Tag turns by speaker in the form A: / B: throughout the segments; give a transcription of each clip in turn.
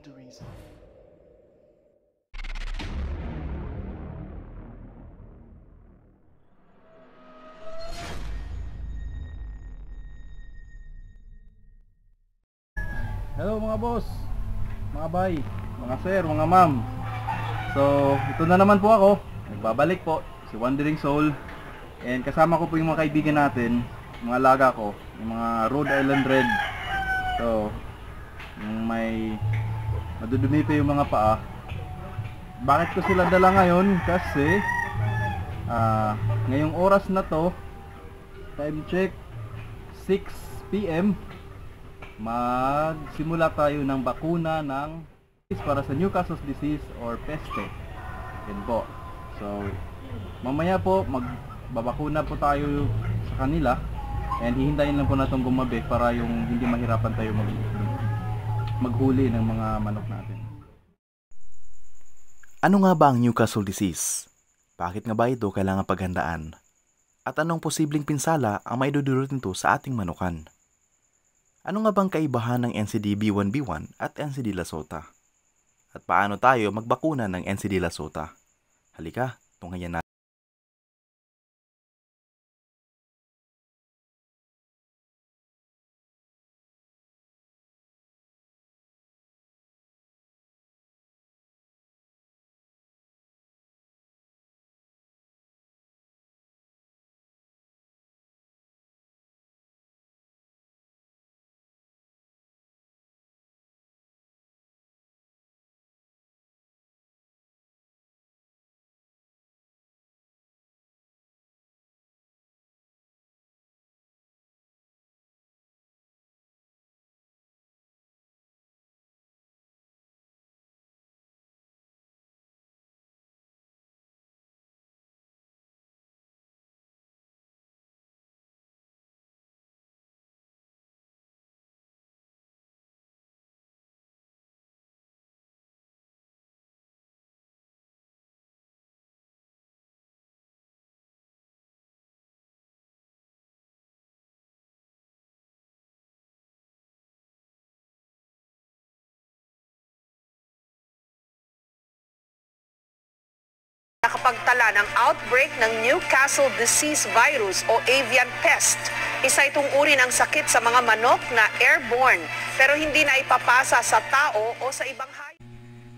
A: find the reason.
B: Hello mga boss, mga bay, mga sir, mga ma'am. So, ito na naman po ako. Nagbabalik po, si Wandering Soul. And kasama ko po yung mga kaibigan natin, mga alaga ko, yung mga Rhode Island Red. So, yung may madudumi pa yung mga paa. Bakit ko sila dala ngayon? Kasi ngayong oras na to, time check 6 PM, magsimula tayo ng bakuna ng para sa Newcastle disease or peste. Yan po. So, mamaya po magbabakuna po tayo sa kanila and hihintayin lang po natin gumabi para yung hindi mahirapan tayo maghuli ng mga manok natin.
C: Ano nga ba ang Newcastle disease? Bakit nga ba ito kailangan paghandaan? At anong posibleng pinsala ang maidudulot nito sa ating manukan? Ano nga bang kaibahan ng NCD-B1B1 at NCD Lasota? At paano tayo magbakuna ng NCD Lasota? Halika, tunghayan natin.
D: Nakapagtala ng outbreak ng Newcastle disease virus o avian pest. Isa itong uri ng sakit sa mga manok na airborne pero hindi na ipapasa sa tao o sa ibang hayop.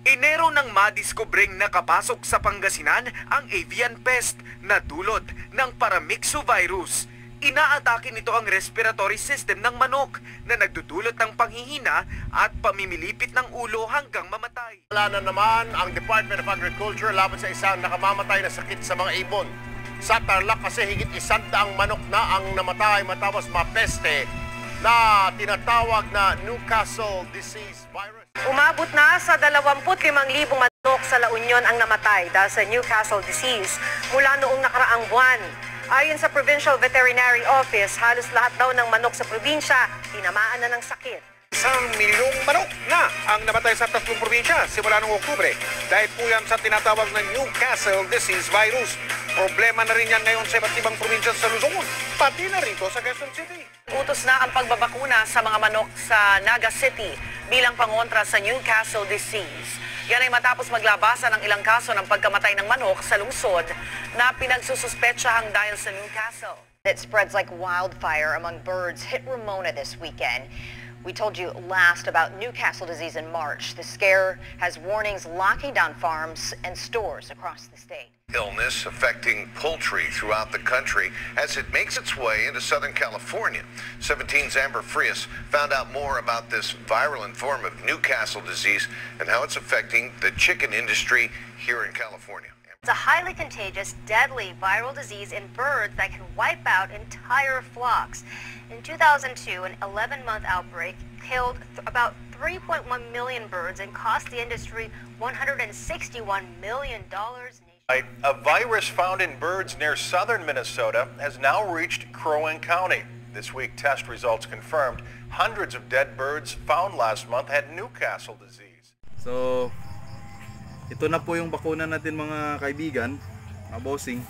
E: Enero nang madiskubring nakapasok sa Pangasinan ang avian pest na dulot ng paramyxovirus. Inaatake nito ang respiratory system ng manok na nagdudulot ng panghihina at pamimilipit ng ulo hanggang mamatay.
F: Wala na naman ang Department of Agriculture laban sa isang nakamamatay na sakit sa mga ibon. Sa Tarlac kasi higit 100 manok na ang namatay matapos mapeste na tinatawag na Newcastle disease virus.
D: Umabot na sa 25,000 manok sa La Union ang namatay dahil sa Newcastle disease mula noong nakaraang buwan. Ayon sa Provincial Veterinary Office, halos lahat daw ng manok sa probinsya tinamaan na ng sakit.
E: 1,000,000 manok na ang namatay sa 3 probinsya simula noong Oktubre dahil po yan sa tinatawag na Newcastle disease virus. Problema na rin yan ngayon sa iba't ibang probinsya sa Luzon, pati na rito sa Quezon City.
D: Utos na ang pagbabakuna sa mga manok sa Naga City bilang pangontra sa Newcastle disease. Yan ay matapos maglabasan ng ilang kaso ng pagkamatay ng manok sa lungsod na pinagsususpetsahang dahil sa Newcastle.
G: It spreads like wildfire among birds hit Ramona this weekend. We told you last about Newcastle disease in March. The scare has warnings locking down farms and stores across the state.
H: Illness affecting poultry throughout the country as it makes its way into Southern California. 17's Amber Frias found out more about this virulent form of Newcastle disease and how it's affecting the chicken industry here in California.
G: It's a highly contagious, deadly viral disease in birds that can wipe out entire flocks. In 2002, an 11-month outbreak killed about 3.1 million birds and cost the industry $161 million.
F: A virus found in birds near southern Minnesota has now reached Crow Wing County. This week, test results confirmed hundreds of dead birds found last month had Newcastle disease.
B: So, ito na po yung bakuna natin mga kaibigan, mga bossing.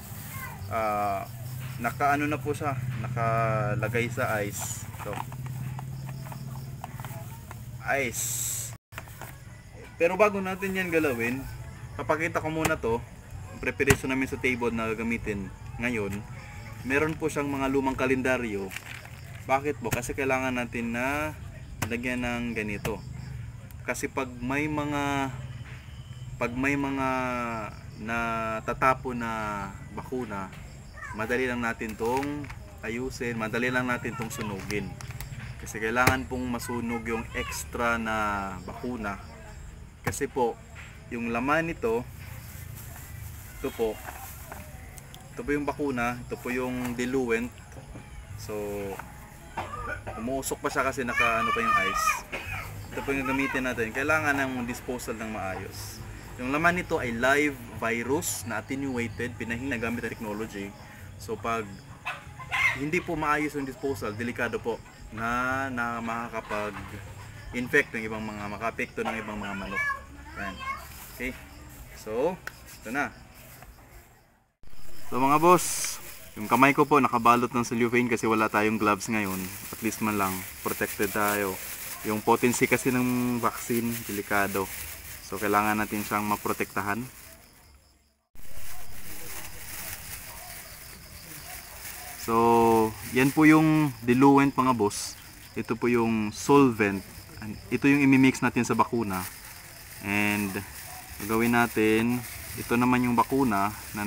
B: Nakaano na po siya, nakalagay sa ice. So, ice. Pero bago natin yan galawin, papakita ko muna to. Ang preparation namin sa table na gagamitin ngayon. Meron po siyang mga lumang kalendaryo. Bakit po? Kasi kailangan natin na lagyan ng ganito. Kasi pag may mga natatapo na bakuna, madali lang natin tong ayusin, madali lang natin tong sunugin. Kasi kailangan pong masunog yung extra na bakuna. Kasi po, yung laman nito, ito po yung bakuna, ito po yung diluent. So, umuusok pa siya kasi naka ano pa yung ice. Ito po yung gamitin natin. Kailangan ng disposal ng maayos. Yung laman nito ay live virus na attenuated, na gamit ang technology. So, pag hindi po maayos yung disposal, delikado po na makakapag-infect ng ibang mga, makaapekto ng ibang mga manok. Yan. Okay. So, ito na. So mga boss, yung kamay ko po nakabalot ng cellophane kasi wala tayong gloves ngayon. At least man lang, protected tayo. Yung potency kasi ng vaccine, delikado. So kailangan natin siyang maprotektahan. So, yan po yung diluent mga boss. Ito po yung solvent. Ito yung imimix natin sa bakuna. And gagawin natin, ito naman yung bakuna na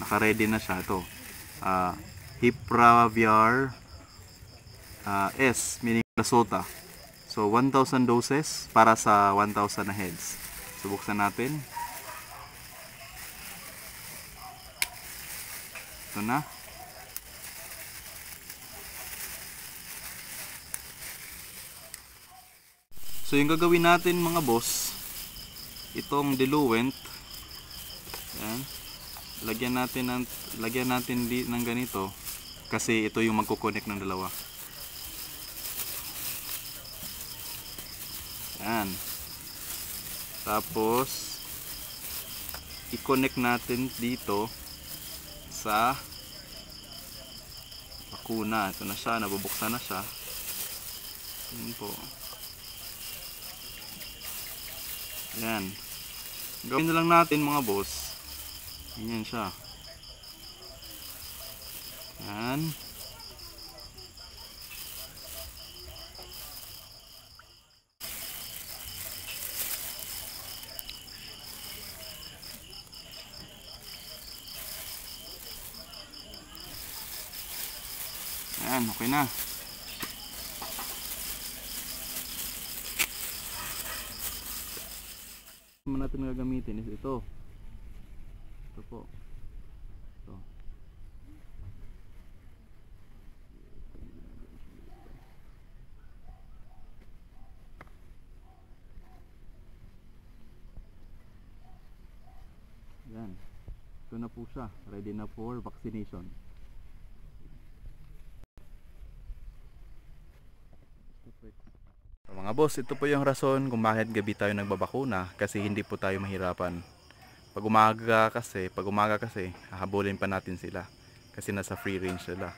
B: naka-ready na siya. Ito, Hipraviar S, meaning Lasota. So 1,000 doses para sa 1,000 na heads. So buksan natin. Ito na. So yung gagawin natin mga boss, itong diluent, yan, lagyan natin ng ganito kasi ito yung magko-connect ng dalawa. Yan. Tapos i-connect natin dito sa bakuna. Ito na siya, nabubuksan na siya. Yan po. Yan. Gawin na lang natin mga boss. Ganyan siya. Yan. Yan, okay na. Naman natin gagamitin is ito. Ito po. Ito. Yan. Ito na po siya. Ready na for vaccination. Mga boss, ito po yung rason kung bakit gabi tayo nagbabakuna, kasi hindi po tayo mahirapan. Pag umaga kasi hahabulin pa natin sila kasi nasa free range sila.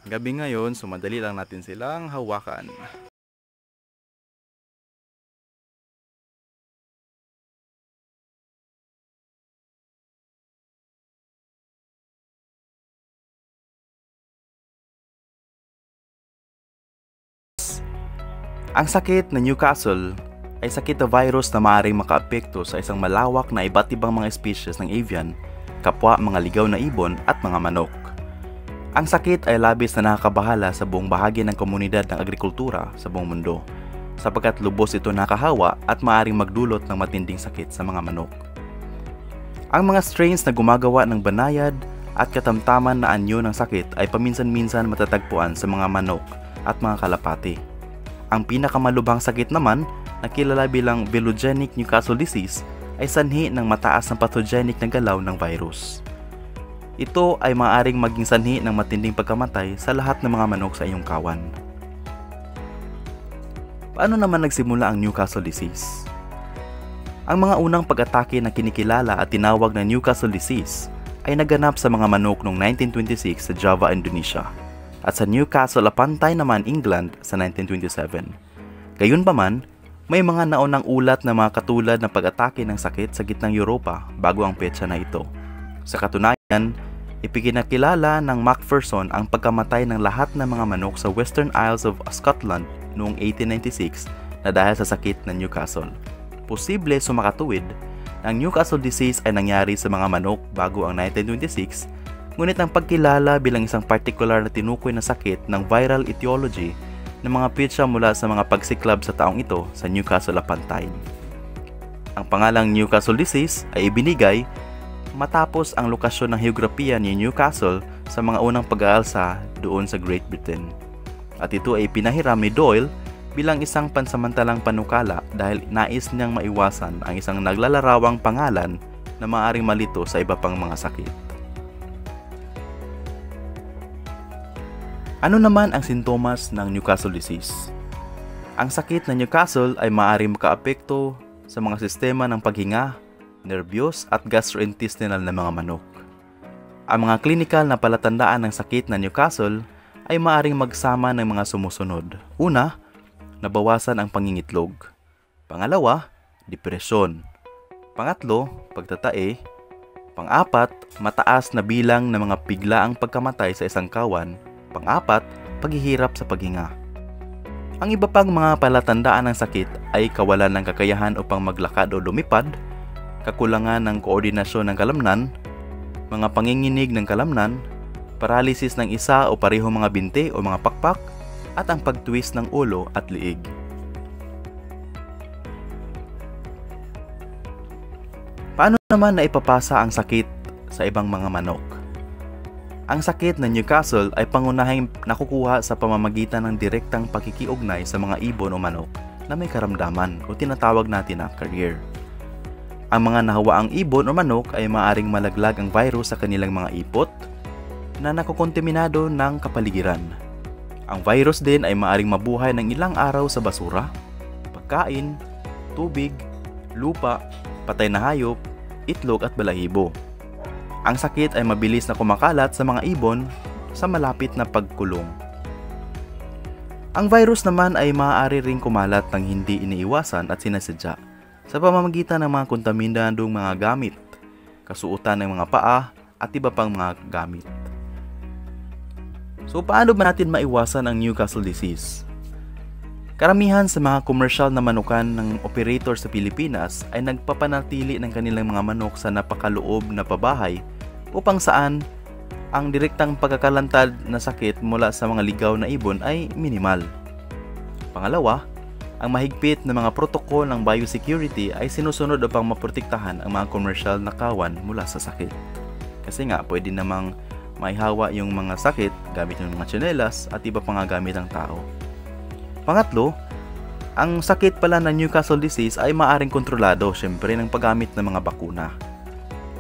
B: Gabi ngayon, so madali lang natin silang hawakan.
C: Ang sakit na Newcastle ay sakit na virus na maaaring makaapekto sa isang malawak na iba't ibang mga species ng avian, kapwa mga ligaw na ibon at mga manok. Ang sakit ay labis na nakakabahala sa buong bahagi ng komunidad ng agrikultura sa buong mundo, sapagkat lubos ito nakahawa at maaaring magdulot ng matinding sakit sa mga manok. Ang mga strains na gumagawa ng banayad at katamtaman na anyo ng sakit ay paminsan-minsan matatagpuan sa mga manok at mga kalapati. Ang pinakamalubhang sakit naman na kilala bilang Velogenic Newcastle disease ay sanhi ng mataas na pathogenic na galaw ng virus. Ito ay maaaring maging sanhi ng matinding pagkamatay sa lahat ng mga manok sa iyong kawan. Paano naman nagsimula ang Newcastle disease? Ang mga unang pag-atake na kinikilala at tinawag na Newcastle disease ay naganap sa mga manok noong 1926 sa Java, Indonesia, at sa Newcastle upon Tyne naman, England sa 1927. Gayunpaman, May mga naunang ulat na mga katulad ng pag-atake ng sakit sa gitnang Europa bago ang petsa na ito. Sa katunayan, ipinakilala ng Macpherson ang pagkamatay ng lahat ng mga manok sa Western Isles of Scotland noong 1896 na dahil sa sakit ng Newcastle. Posible sumakatuwid na ang Newcastle disease ay nangyari sa mga manok bago ang 1926, ngunit ang pagkilala bilang isang particular na tinukoy na sakit ng viral etiology ng mga petsa mula sa mga pagsiklab sa taong ito sa Newcastle upon Tyne. Ang pangalang Newcastle disease ay ibinigay matapos ang lokasyon ng heograpiya ni Newcastle sa mga unang pag-aalsa doon sa Great Britain. At ito ay pinahiram ni Doyle bilang isang pansamantalang panukala dahil nais niyang maiwasan ang isang naglalarawang pangalan na maaaring malito sa iba pang mga sakit. Ano naman ang sintomas ng Newcastle disease? Ang sakit ng Newcastle ay maaaring makaapekto sa mga sistema ng paghinga, nervyos at gastrointestinal na mga manok. Ang mga klinikal na palatandaan ng sakit ng Newcastle ay maaaring magsama ng mga sumusunod. Una, nabawasan ang pangingitlog. Pangalawa, depresyon. Pangatlo, pagtatae. Pang-apat, mataas na bilang ng mga biglaang pagkamatay sa isang kawan. Pang-apat, paghihirap sa paghinga. Ang iba pang mga palatandaan ng sakit ay kawalan ng kakayahan upang maglakad o lumipad, kakulangan ng koordinasyon ng kalamnan, mga panginginig ng kalamnan, paralysis ng isa o parehong mga binte o mga pakpak, at ang pagtwist ng ulo at liig. Paano naman naipapasa ang sakit sa ibang mga manok? Ang sakit ng Newcastle ay pangunahing nakukuha sa pamamagitan ng direktang pakikiugnay sa mga ibon o manok na may karamdaman o tinatawag natin na carrier. Ang mga nahawaang ibon o manok ay maaaring malaglag ang virus sa kanilang mga ipot na nakukontaminado ng kapaligiran. Ang virus din ay maaaring mabuhay ng ilang araw sa basura, pagkain, tubig, lupa, patay na hayop, itlog at balahibo. Ang sakit ay mabilis na kumakalat sa mga ibon sa malapit na pagkulong. Ang virus naman ay maaari ring kumalat ng hindi iniiwasan at sinasadya sa pamamagitan ng mga kontaminadong mga gamit, kasuotan ng mga paa at iba pang mga gamit. So paano ba natin maiwasan ang Newcastle disease? Karamihan sa mga komersyal na manukan ng operator sa Pilipinas ay nagpapanatili ng kanilang mga manok sa napakaloob na pabahay upang saan ang direktang pagkakalantad na sakit mula sa mga ligaw na ibon ay minimal. Pangalawa, ang mahigpit na mga protokol ng biosecurity ay sinusunod upang maprotektahan ang mga komersyal na kawan mula sa sakit. Kasi nga pwede namang maihawa yung mga sakit gamit ng mga tsinelas at iba pang gamit ng tao. Pangatlo, ang sakit pala ng Newcastle disease ay maaaring kontrolado syempre ng paggamit ng mga bakuna.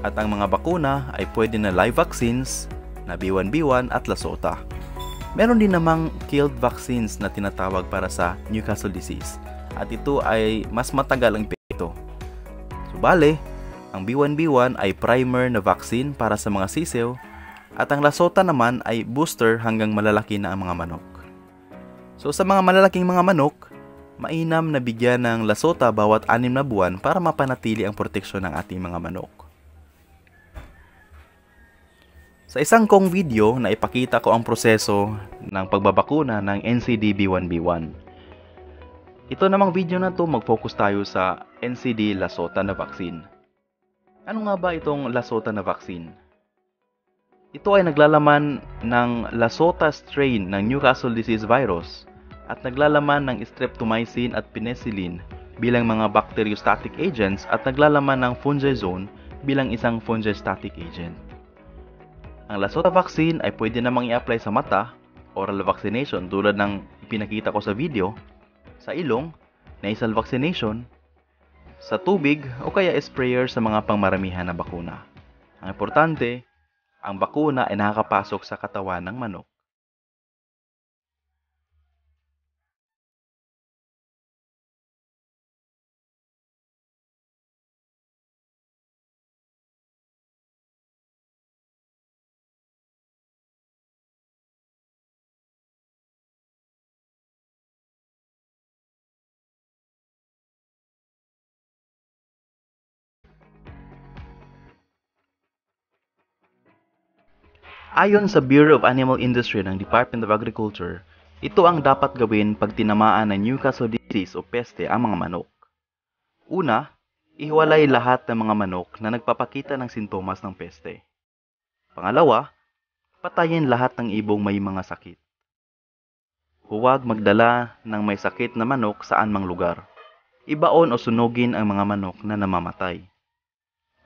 C: At ang mga bakuna ay pwede na live vaccines, na B1B1 at Lasota. Meron din namang killed vaccines na tinatawag para sa Newcastle disease at ito ay mas matagal ang epekto. Subale, ang B1B1 ay primer na vaccine para sa mga sisiw at ang Lasota naman ay booster hanggang malalaki na ang mga manok. So sa mga malalaking mga manok, mainam na bigyan ng Lasota bawat 6 na buwan para mapanatili ang proteksyon ng ating mga manok. Sa isang kong video na ipakita ko ang proseso ng pagbabakuna ng NCD-B1B1. Ito namang video na to mag-focus tayo sa NCD Lasota na vaccine. Ano nga ba itong Lasota na vaccine? Ito ay naglalaman ng Lasota strain ng Newcastle disease virus at naglalaman ng streptomycin at penicillin bilang mga bacteriostatic agents at naglalaman ng fungizone bilang isang fungistatic agent. Ang Lasota vaccine ay pwede namang i-apply sa mata, oral vaccination tulad ng pinakita ko sa video, sa ilong, nasal vaccination, sa tubig o kaya sprayer sa mga pangmaramihan na bakuna. Ang importante, ang bakuna ay nakakapasok sa katawan ng manok. Ayon sa Bureau of Animal Industry ng Department of Agriculture, ito ang dapat gawin pag tinamaan ng Newcastle disease o peste ang mga manok. Una, ihiwalay lahat ng mga manok na nagpapakita ng sintomas ng peste. Pangalawa, patayin lahat ng ibong may mga sakit. Huwag magdala ng may sakit na manok saan mang lugar. Ibaon o sunugin ang mga manok na namamatay.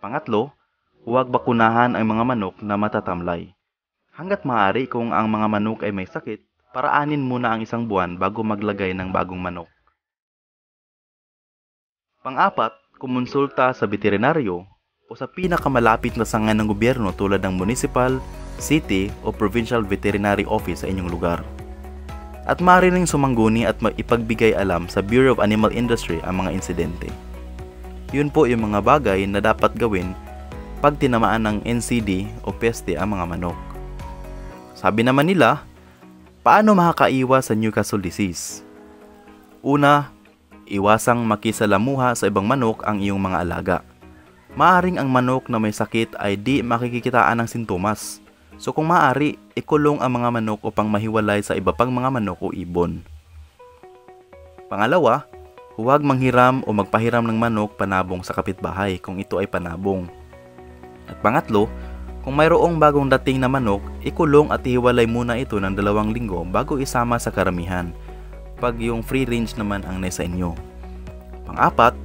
C: Pangatlo, huwag bakunahan ang mga manok na matatamlay. Hanggat maaari kung ang mga manok ay may sakit, paraanin muna ang 1 buwan bago maglagay ng bagong manok. Pang-apat, kumonsulta sa veterinaryo o sa pinakamalapit na sangay ng gobyerno tulad ng municipal, city o provincial veterinary office sa inyong lugar. At maaari ring sumangguni at ipagbigay alam sa Bureau of Animal Industry ang mga insidente. Yun po yung mga bagay na dapat gawin pag tinamaan ng NCD o peste ang mga manok. Sabi naman nila, paano makakaiwas sa Newcastle disease? Una, iwasang makisalamuha sa ibang manok ang iyong mga alaga. Maaring ang manok na may sakit ay di makikikitaan ng sintomas. So kung maaari, ikulong ang mga manok upang mahiwalay sa iba pang mga manok o ibon. Pangalawa, huwag manghiram o magpahiram ng manok panabong sa kapitbahay kung ito ay panabong. At pangatlo, kung mayroong bagong dating na manok, ikulong at ihiwalay muna ito ng 2 linggo bago isama sa karamihan, pag yung free range naman ang nasa inyo. Pang-apat,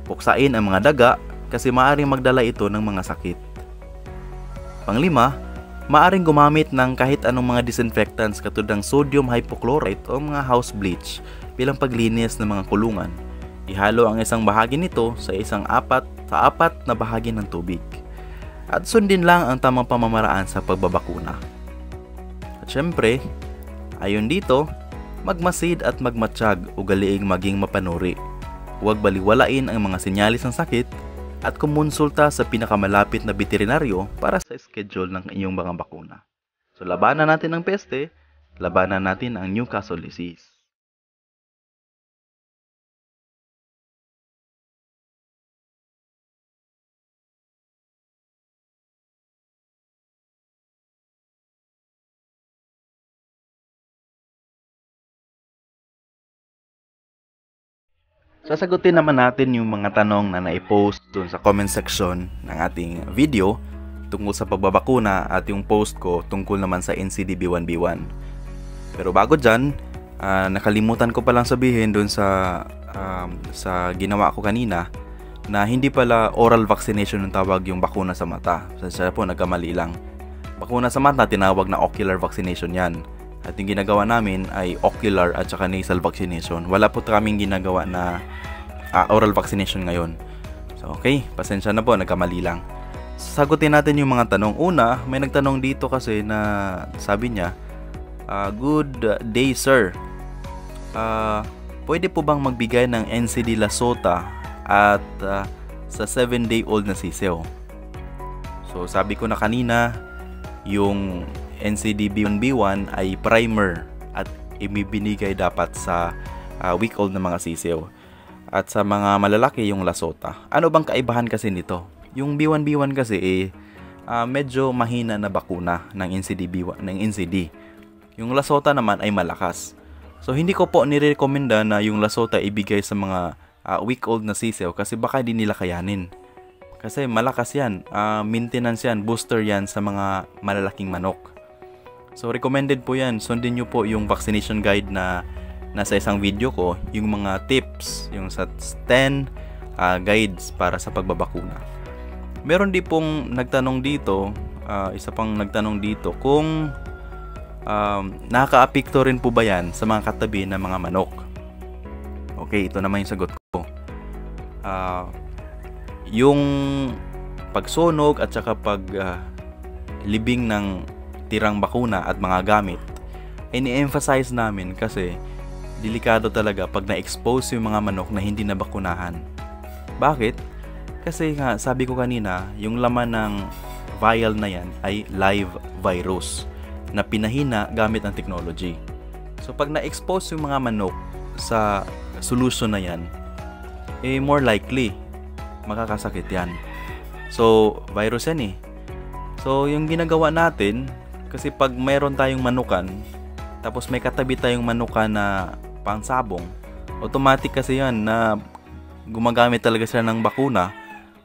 C: puksain ang mga daga kasi maaaring magdala ito ng mga sakit. Pang-5, maaaring gumamit ng kahit anong mga disinfectants katulad ng sodium hypochlorite o mga house bleach bilang paglinis ng mga kulungan. Ihalo ang isang bahagi nito sa apat na bahagi ng tubig. At sundin lang ang tamang pamamaraan sa pagbabakuna. At syempre, ayon dito, magmasid at magmatsyag o galiing maging mapanuri. Huwag baliwalain ang mga senyalis ng sakit at kumonsulta sa pinakamalapit na veterinaryo para sa schedule ng inyong mga bakuna. So labanan natin ang peste, labanan natin ang Newcastle disease. Sasagutin naman natin yung mga tanong na naipost dun sa comment section ng ating video tungkol sa pagbabakuna at yung post ko tungkol naman sa NCD-B1B1. Pero bago dyan, nakalimutan ko palang sabihin dun sa ginawa ko kanina na hindi pala oral vaccination yung tawag yung bakuna sa mata. Siya po nagkamali lang. Bakuna sa mata tinawag na ocular vaccination yan. At yung ginagawa namin ay ocular at saka nasal vaccination. Wala po kaming ginagawa na oral vaccination ngayon. So okay, pasensya na po, nagkamali lang. Sagutin natin yung mga tanong. Una, may nagtanong dito kasi na sabi niya, good day sir. Pwede po bang magbigay ng NCD Lasota at sa 7-day-old na sisiw? So sabi ko na kanina, yung NCD-B1B1 ay primer at ibibinigay dapat sa week-old na mga sisiw. At sa mga malalaki yung Lasota. Ano bang kaibahan kasi nito? Yung B1B1 kasi medyo mahina na bakuna ng NCD. Yung Lasota naman ay malakas. So hindi ko po nirekomenda na yung Lasota ibigay sa mga week-old na sisiw kasi baka di nila kayanin. Kasi malakas yan, maintenance yan, booster yan sa mga malalaking manok. So recommended po yan, sundin nyo po yung vaccination guide na nasa isang video ko, yung mga tips, yung sa 10 guides para sa pagbabakuna. Meron din pong nagtanong dito, isa pang nagtanong dito kung nakaka-apekto rin po ba yan sa mga katabi ng mga manok. Okay, ito naman yung sagot ko. Yung pagsunog at saka libing ng tirang bakuna at mga gamit ay ni-emphasize namin kasi delikado talaga pag na-expose yung mga manok na hindi nabakunahan. Bakit? Kasi nga, sabi ko kanina, yung laman ng vial na yan ay live virus na pinahina gamit ang technology. So pag na-expose yung mga manok sa solution na yan, more likely makakasakit yan. So virus yan eh. So yung ginagawa natin, Kasi pag mayroon tayong manukan, tapos may katabi tayong manukan na pangsabong, automatic kasi yan na gumagamit talaga sila ng bakuna.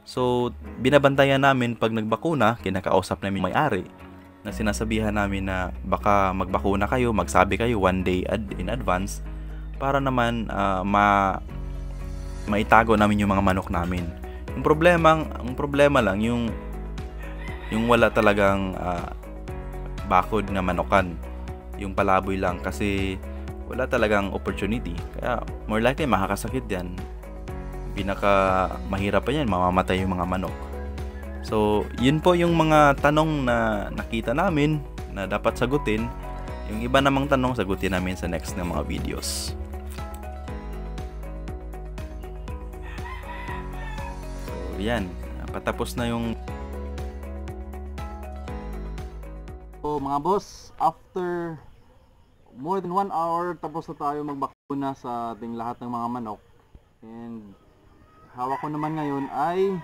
C: So, binabantayan namin pag nagbakuna, kinakausap namin may-ari na sinasabihan namin na baka magbakuna kayo, magsabi kayo 1 day in advance para naman maitago namin yung mga manok namin. Ang problema lang yung wala talagang bakod na manukan, yung palaboy lang kasi wala talagang opportunity. Kaya more likely makakasakit yan. Pinaka mahirap pa yan, mamamatay yung mga manok. So, yun po yung mga tanong na nakita namin na dapat sagutin. Yung iba namang tanong, sagutin namin sa next na mga videos. So, yan. Patapos na yung...
B: So, mga boss, after more than 1 hour, tapos na tayo magbakuna sa ating lahat ng mga manok. And hawak ko naman ngayon ay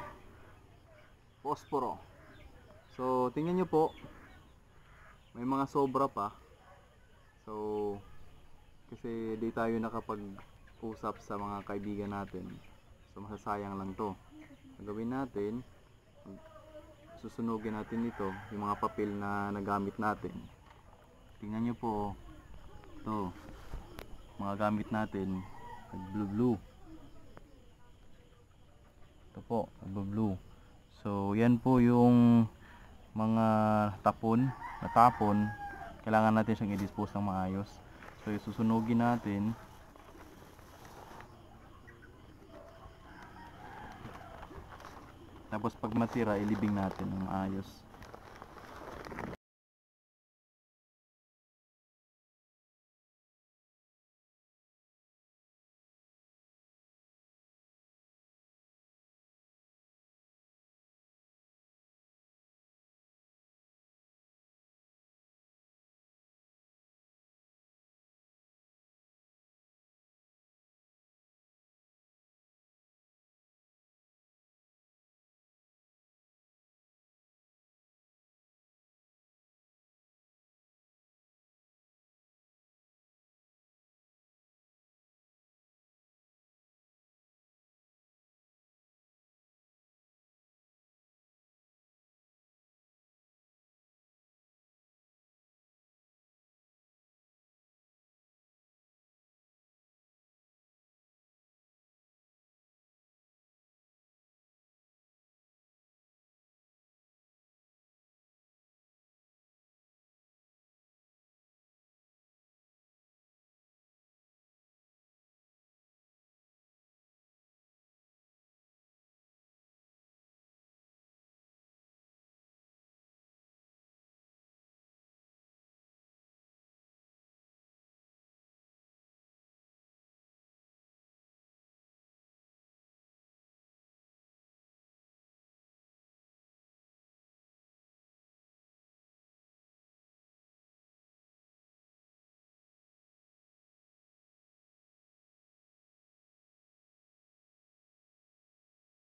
B: posporo. So, tingnan nyo po, may mga sobra pa. So, kasi di tayo nakapag-usap sa mga kaibigan natin. So, masasayang lang to. Ang gawin natin, susunugin natin ito, yung mga papel na nagamit natin. Tingnan nyo po, ito, mga gamit natin, blue. Ito po, blue. So, yan po yung mga natapon. Kailangan natin siyang i-dispose ng maayos. So, susunugin natin. Tapos pag matira, ilibing natin ng maayos.